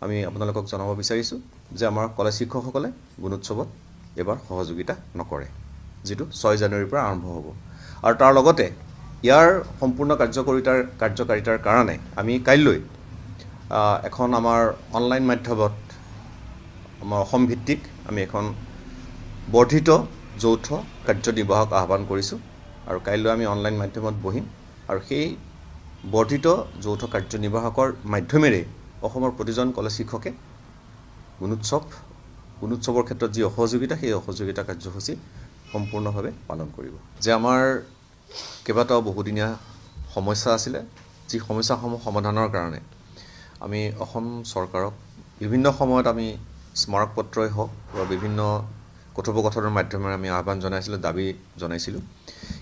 আমি আপোনালোকক জনাব বিচাৰিছোঁ যে আমাৰ কলেজ শিক্ষকসকলে গুণোৎসৱত এবাৰ সহযোগিতা নকৰে, যিটো 6 জানুৱাৰীৰ পৰা আৰম্ভ হ'ব। আৰু তাৰ লগতে ইয়াৰ সম্পূৰ্ণ কাৰ্যকাৰিতাৰ কাৰণে আমি কাইলৈ এখন আমাৰ অনলাইন মাধ্যমত আমাৰ অসম ভিত্তিক আমি এখন বৰ্ধিত যৌথ কাৰ্যনিৰ্বাহক আহ্বান কৰিছোঁ। আৰু কাইলৈ আমি অনলাইন মাধ্যমত বহিম আৰু সেই বৰ্ধিত যৌথ কাৰ্যনিৰ্বাহকৰ মাধ্যমেৰে অসমৰ প্ৰতিজন কলেজ শিক্ষকে গুণোৎসৱৰ ক্ষেত্ৰত যি অসহযোগিতা, সেই অসহযোগিতা কাৰ্যসূচী সম্পূৰ্ণভাৱে পালন কৰিব। যে আমাৰ কেইবাটাও বহুদিনীয়া সমস্যা আছিলে, যি সমস্যাসমূহ সমাধানৰ কাৰণে আমি অসম চৰকাৰক বিভিন্ন সময়ত আমি স্মাৰকপত্ৰই হওক বা বিভিন্ন কথোপকথনৰ মাধ্যমেৰে আমি আহ্বান জনাইছিলোঁ, দাবী জনাইছিলোঁ।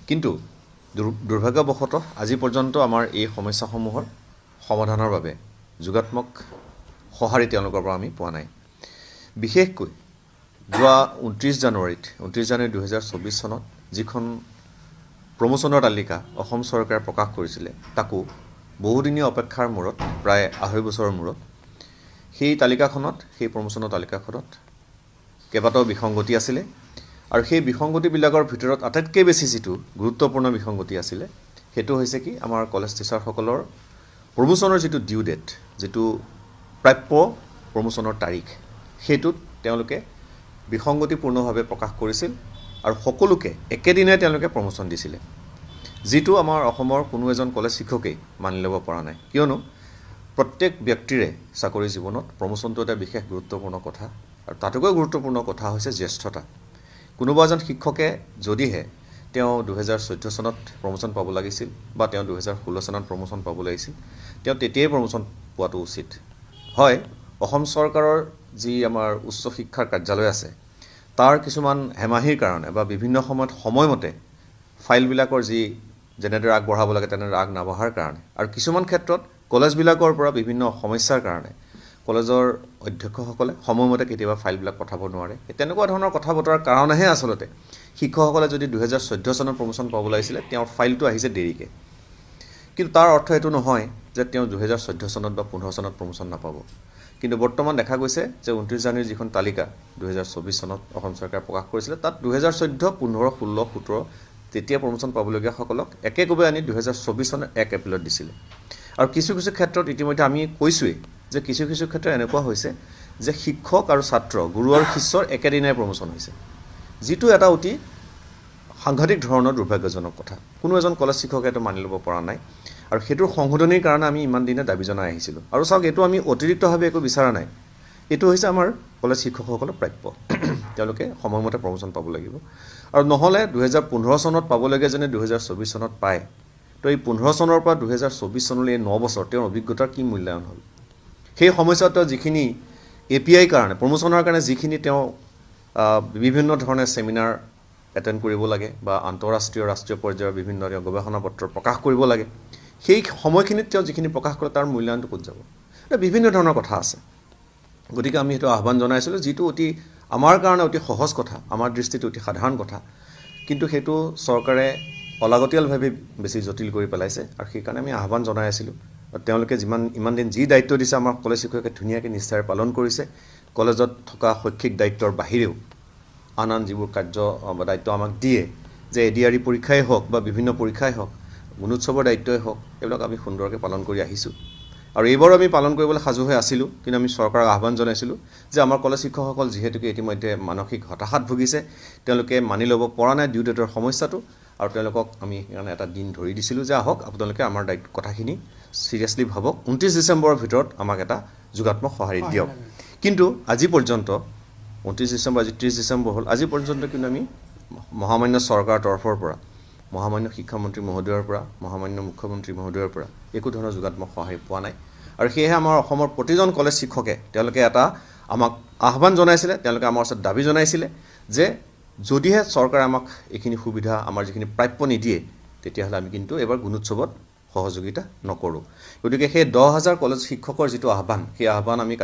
কিন্তু দুৰ্ভাগ্যবশতঃ আজি পৰ্যন্ত আমাৰ এই সমস্যাসমূহৰ সমাধানৰ বাবে যোগাত্মক সঁহাৰি তেওঁলোকৰ পৰা আমি পোৱা নাই। বিশেষকৈ যোৱা 29 জানুৱাৰী 2024 চনত যিখন প্ৰমোচনৰ তালিকা অসম চৰকাৰে প্ৰকাশ কৰিছিলে, তাকো বহুদিনীয়া অপেক্ষাৰ মূৰত, প্ৰায় 2.5 বছৰৰ মূৰত, সেই প্ৰমোচনৰ তালিকাখনত কেইবাটাও বিসংগতি আছিলে। আৰু সেই বিসংগতিবিলাকৰ ভিতৰত আটাইতকৈ বেছি যিটো গুৰুত্বপূৰ্ণ বিসংগতি আছিলে, সেইটো হৈছে কি, আমাৰ কলেজ টিচাৰসকলৰ প্ৰমোচনৰ যিটো ডিউ ডেট, যিটো প্ৰাপ্য প্ৰমোচনৰ তাৰিখ, সেইটোত তেওঁলোকে বিসংগতিপূৰ্ণভাৱে প্ৰকাশ কৰিছিল আৰু সকলোকে একেদিনাই তেওঁলোকে প্ৰমোচন দিছিলে, যিটো আমাৰ অসমৰ কোনো এজন কলেজ শিক্ষকেই মানি ল'ব পৰা নাই। কিয়নো প্ৰত্যেক ব্যক্তিৰে চাকৰি জীৱনত প্ৰমোচনটো এটা বিশেষ গুৰুত্বপূৰ্ণ কথা। আৰু তাতোকৈ গুৰুত্বপূৰ্ণ কথা হৈছে জ্যেষ্ঠতা। কোনোবা এজন শিক্ষকে যদিহে তেওঁ 2014 চনত প্ৰমোচন পাব লাগিছিল বা তেওঁ 2016 চনত প্ৰমোচন পাব লাগিছিল, তেওঁ তেতিয়াই প্ৰমোচন পোৱাটো উচিত হয়। অসম চৰকাৰৰ যি আমাৰ উচ্চ শিক্ষাৰ কাৰ্যালয় আছে, তাৰ কিছুমান হেমাহিৰ কাৰণে বা বিভিন্ন সময়ত সময়মতে ফাইলবিলাকৰ যেনেদৰে আগবঢ়াব লাগে তেনেদৰে আগ নবঢ়াৰ কাৰণে, আৰু কিছুমান ক্ষেত্ৰত কলেজবিলাকৰ পৰা বিভিন্ন সমস্যাৰ কাৰণে কলেজৰ অধ্যক্ষসকলে সময়মতে কেতিয়াবা ফাইলবিলাক পঠাব নোৱাৰে। তেনেকুৱা ধৰণৰ কথা বতৰাৰ কাৰণেহে আচলতে শিক্ষকসকলে যদি 2014 চনত প্ৰমোচন পাব লাগিছিলে, তেওঁৰ ফাইলটো আহিছে দেৰিকৈ। কিন্তু তাৰ অৰ্থ এইটো নহয় যে তেওঁ 2014 চনত বা 15 চনত প্ৰমোচন নাপাব। কিন্তু বৰ্তমান দেখা গৈছে যে 29 জানুৱাৰীৰ যিখন তালিকা 2024 চনত অসম চৰকাৰে প্ৰকাশ কৰিছিলে, তাত 2014, 15, 16, 17 তেতিয়া প্ৰমোচন পাবলগীয়াসকলক একেকোবে আনি 2024 চনৰ 1 এপ্ৰিলত দিছিলে। আৰু কিছু ক্ষেত্ৰত ইতিমধ্যে আমি কৈছোঁৱেই যে কিছু ক্ষেত্ৰত এনেকুৱা হৈছে যে শিক্ষক আৰু ছাত্ৰ, গুৰু আৰু শিষ্যৰ একেদিনাই প্ৰমোচন হৈছে, যিটো এটা অতি সাংঘাতিক ধৰণৰ দুৰ্ভাগ্যজনক কথা। কোনো এজন কলেজ শিক্ষকে এইটো মানি ল'ব পৰা নাই। আৰু সেইটোৰ সংশোধনীৰ কাৰণে আমি ইমান দিনে দাবী জনাই আহিছিলোঁ। আৰু চাওক, এইটো আমি অতিৰিক্তভাৱে একো বিচৰা নাই, এইটো হৈছে আমাৰ কলেজ শিক্ষকসকলৰ প্ৰাপ্য। তেওঁলোকে সময়মতে প্ৰমোচন পাব লাগিব। আৰু নহ'লে 2015 চনত পাবলগীয়া যেনে 2024 চনত পায়, তো এই 15 চনৰ পৰা 2024 চনলৈ 9 বছৰ তেওঁৰ অভিজ্ঞতাৰ কি মূল্যায়ন হ'ল? সেই সময়ছোৱাত যিখিনি API কাৰণে, প্ৰমোচনৰ কাৰণে যিখিনি তেওঁ বিভিন্ন ধৰণে ছেমিনাৰ এটেণ্ড কৰিব লাগে বা আন্তঃৰাষ্ট্ৰীয় ৰাষ্ট্ৰীয় পৰ্যায়ৰ বিভিন্ন গৱেষণা পত্ৰ প্ৰকাশ কৰিব লাগে, সেই সময়খিনিত তেওঁ যিখিনি প্ৰকাশ কৰে তাৰ মূল্যায়নটো ক'ত যাব? বিভিন্ন ধৰণৰ কথা আছে। গতিকে আমি সেইটো আহ্বান জনাইছিলোঁ, যিটো আমাৰ কাৰণে অতি সহজ কথা, আমাৰ দৃষ্টিত অতি সাধাৰণ কথা, কিন্তু সেইটো চৰকাৰে অলাগতিয়ালভাৱে বেছি জটিল কৰি পেলাইছে। আৰু সেইকাৰণে আমি আহ্বান জনাই আছিলোঁ। তেওঁলোকে ইমান দিন যি দায়িত্ব দিছে আমাৰ কলেজ শিক্ষকে ধুনীয়াকৈ নিষ্ঠাৰে পালন কৰিছে। কলেজত থকা শৈক্ষিক দায়িত্বৰ বাহিৰেও আন যিবোৰ কাৰ্য বা দায়িত্ব আমাক দিয়ে, যে ADRE পৰীক্ষাই হওক বা বিভিন্ন পৰীক্ষাই হওক, গুণোৎসৱৰ দায়িত্বই হওক, এইবিলাক আমি সুন্দৰকৈ পালন কৰি আহিছোঁ। আৰু এইবাৰো আমি পালন কৰিবলৈ সাজু হৈ আছিলোঁ। কিন্তু আমি চৰকাৰক আহ্বান জনাইছিলোঁ যে আমাৰ কলেজ শিক্ষকসকল যিহেতুকে ইতিমধ্যে মানসিক হতাশাত ভুগিছে, তেওঁলোকে মানি ল'ব পৰা নাই ডিউ ডেটৰ সমস্যাটো, আৰু তেওঁলোকক আমি সেইকাৰণে এটা দিন ধৰি দিছিলোঁ যে আহক আপোনালোকে আমাৰ কথাখিনি চিৰিয়াছলি ভাবক, 29 ডিচেম্বৰৰ ভিতৰত আমাক এটা যোগাত্মক সঁহাৰি দিয়ক। কিন্তু আজি পৰ্যন্ত 29 ডিচেম্বৰ, আজি 30 ডিচেম্বৰ হ'ল, আজি পৰ্যন্ত কিন্তু আমি মহামান্য চৰকাৰৰ তৰফৰ পৰা, মহামান্য শিক্ষামন্ত্ৰী মহোদয়ৰ পৰা, মহামান্য মুখ্যমন্ত্ৰী মহোদয়ৰ পৰা একো ধৰণৰ যোগাত্মক সঁহাৰি পোৱা নাই। আৰু সেয়েহে আমাৰ অসমৰ প্ৰতিজন কলেজ শিক্ষকে তেওঁলোকে এটা আমাক আহ্বান জনাইছিলে, তেওঁলোকে আমাৰ ওচৰত দাবী জনাইছিলে যে যদিহে চৰকাৰে আমাক এইখিনি সুবিধা, আমাৰ যিখিনি প্ৰাপ্য নিদিয়ে, তেতিয়াহ'লে আমি কিন্তু এবাৰ গুণোৎসৱত সহযোগিতা নকৰোঁ। গতিকে সেই 10,000 কলেজ শিক্ষকৰ যিটো আহ্বান, সেই আহ্বান আমি